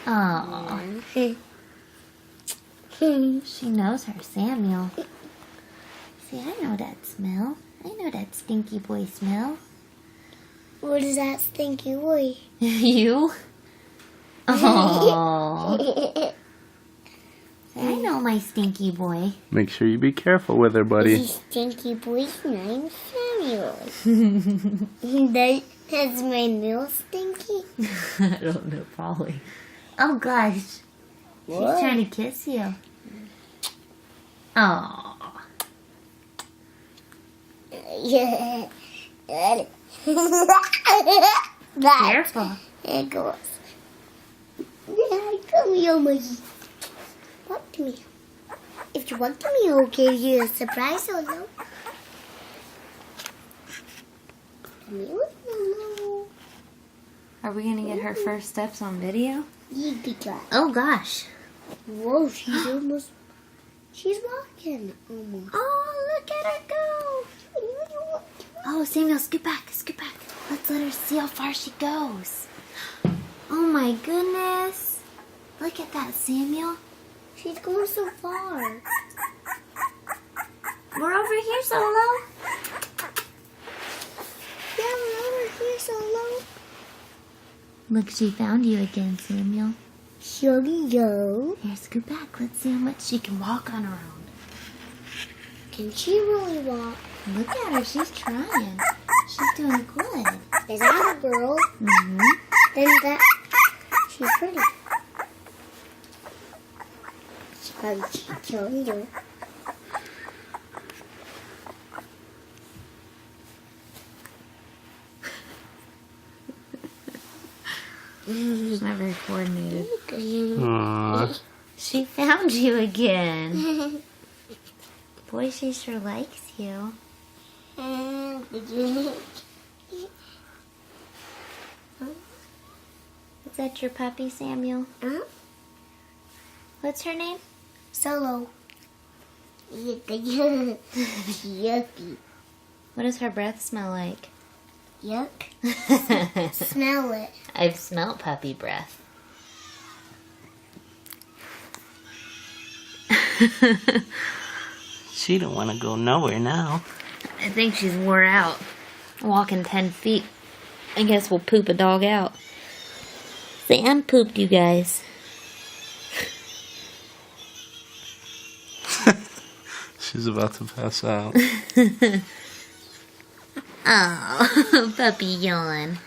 Oh. She knows her Samuel. See, I know that smell. I know that stinky boy smell. What is that stinky boy? You? Oh. I know my stinky boy. Make sure you be careful with her, buddy. This stinky boy's name Samuel. That's my nail stinky. I don't know, probably. Oh gosh. She's trying to kiss you. Oh. Yeah. Careful. There it goes. Yeah, come here, Maggie. Walk to me. If you walk to me, I'll give you a surprise, hello. Come here, hello. Are we gonna get her first steps on video? You be glad. Oh gosh. Whoa, she's almost. She's walking almost. Oh, look at her go. Oh, Samuel, scoot back, scoot back. Let's let her see how far she goes. Oh my goodness. Look at that, Samuel. She's going so far. We're over here, Solo. Yeah, we're over here so low. Look, she found you again, Samuel. Here we go. Here, scoot back. Let's see how much she can walk on her own. Can she really walk? Look at her. She's trying. She's doing good. Is that a girl? Mm-hmm. Then that. She's pretty. She's probably killing you. She's not very coordinated. Aww. She found you again. Boy, she sure likes you. Is that your puppy, Samuel? What's her name? Solo. Yucky. What does her breath smell like? Yuck. Smell it. I've smelled puppy breath. She don't want to go nowhere now. I think she's wore out. Walking 10 feet. I guess we'll poop a dog out. Sam pooped, you guys. She's about to pass out. Oh, puppy yawn.